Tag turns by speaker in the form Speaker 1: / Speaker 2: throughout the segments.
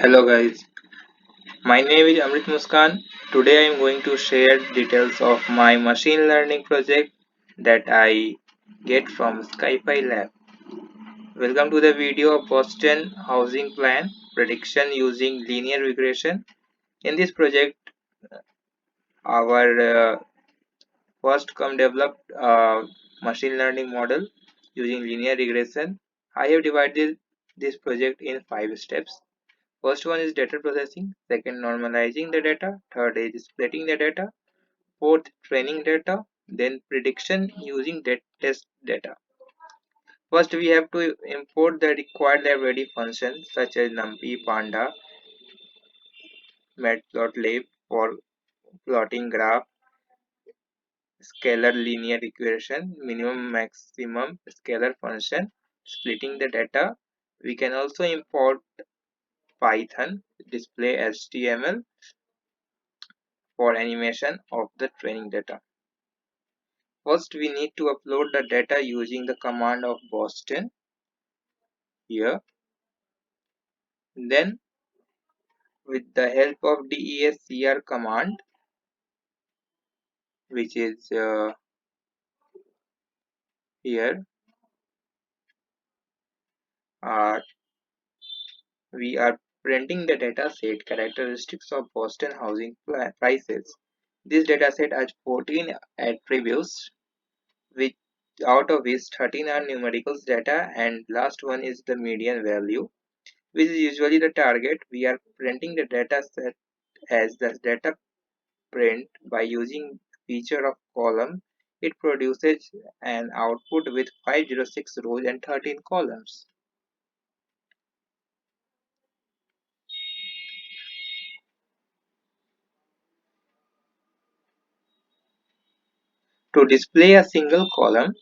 Speaker 1: Hello guys, my name is Amrit Muskan. Today I am going to share details of my machine learning project that I get from Skyfi Lab. Welcome to the video of Boston housing plan prediction using linear regression. In this project, our first come developed machine learning model using linear regression. I have divided this project in 5 steps. First one is data processing, second normalizing the data, third is splitting the data, fourth training data, then prediction using test data. First we have to import the required library functions such as numpy, panda, matplotlib for plotting graph, scalar linear regression, minimum maximum scalar function, splitting the data. We can also import Python, display HTML for animation of the training data. First, we need to upload the data using the command of Boston here. Then, with the help of descr command, which is here, uh, we are printing the data set characteristics of Boston housing prices. This data set has 14 attributes, which out of which 13 are numerical data, and last one is the median value, which is usually the target. We are printing the data set as the data print by using feature of column. It produces an output with 506 rows and 13 columns. To display a single column,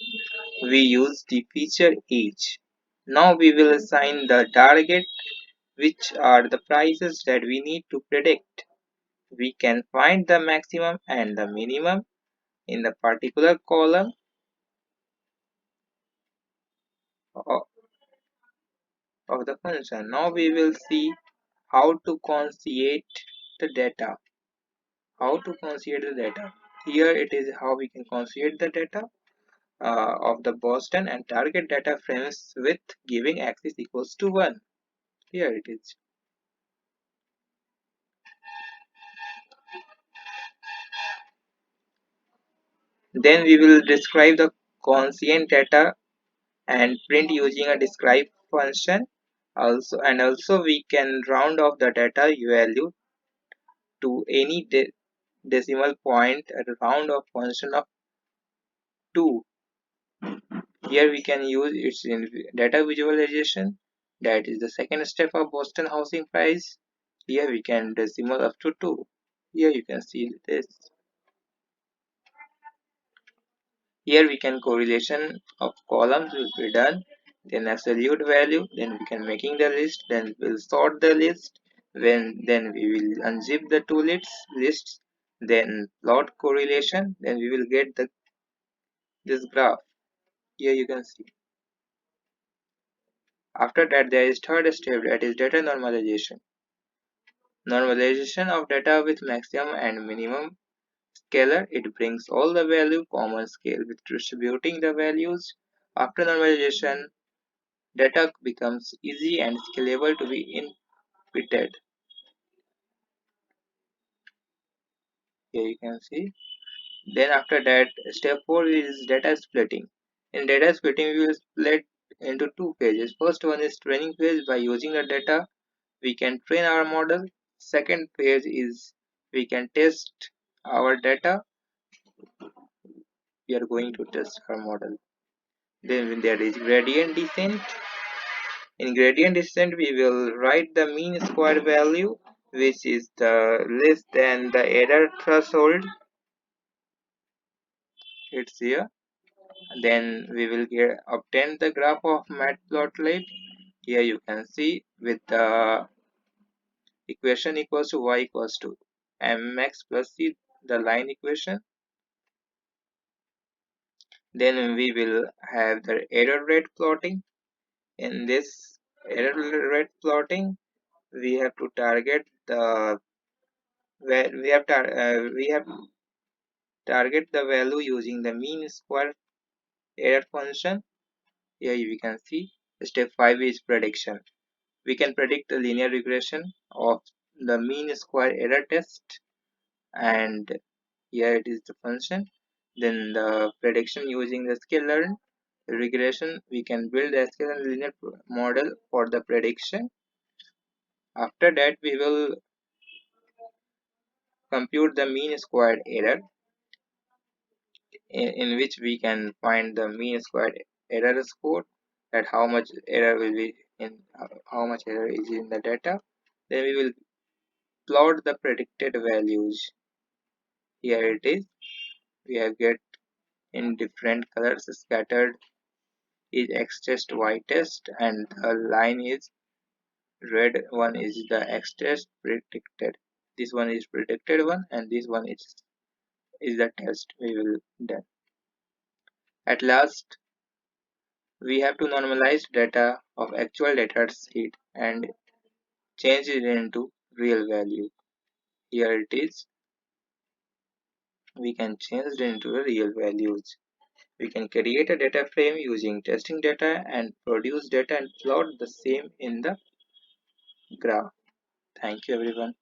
Speaker 1: we use the feature age. Now we will assign the target, which are the prices that we need to predict. We can find the maximum and the minimum in the particular column of the function. Now we will see how to concatenate the data. Here it is how we can concatenate the data of the Boston and target data frames with giving axis equals to 1. Here it is. Then we will describe the constant data and print using a describe function. Also we can round off the data value to any decimal point at a round off function of 2. Here we can use its in data visualization. That is the second step of Boston housing price. Here we can decimal up to 2. Here you can see this. Here we can correlation of columns will be done. Then absolute value. Then we can making the list. Then we'll sort the list. Then we will unzip the two lists. Then plot correlation. Then we will get this graph. Here you can see. After that, there is third step, that is data normalization. Normalization of data with maximum and minimum scalar. It brings all the value common scale with distributing the values. After normalization, data becomes easy and scalable to be inputted. Here you can see. Then after that, step 4 is data splitting. In data splitting, we will split into two phases. First one is training phase. By using the data, we can train our model. Second phase is we can test our data. We are going to test our model. Then there is gradient descent. In gradient descent, we will write the mean square value, which is the less than the error threshold. It's here. Then we will obtain the graph of matplotlib. Here you can see with the equation equals to y equals to mx plus c, the line equation. Then we will have the error rate plotting. In this error rate plotting, we have to target the where we have target the value using the mean square error function. Here we can see step 5 is prediction. We can predict the linear regression of the mean square error test, and here it is the function. Then the prediction using the scale-learned regression, we can build a scale and linear model for the prediction. After that, we will compute the mean squared error, in which we can find the mean squared error score, that how much error will be in how much error is in the data. Then we will plot the predicted values. Here it is. We have get in different colors scattered is x test, y test, and the line is red one is the x test predicted. This one is predicted one, and this one is the test we will done. At last, we have to normalize data of actual data sheet and change it into real value. Here it is. We can change it into the real values. We can create a data frame using testing data and produce data and plot the same in the graph. Thank you everyone.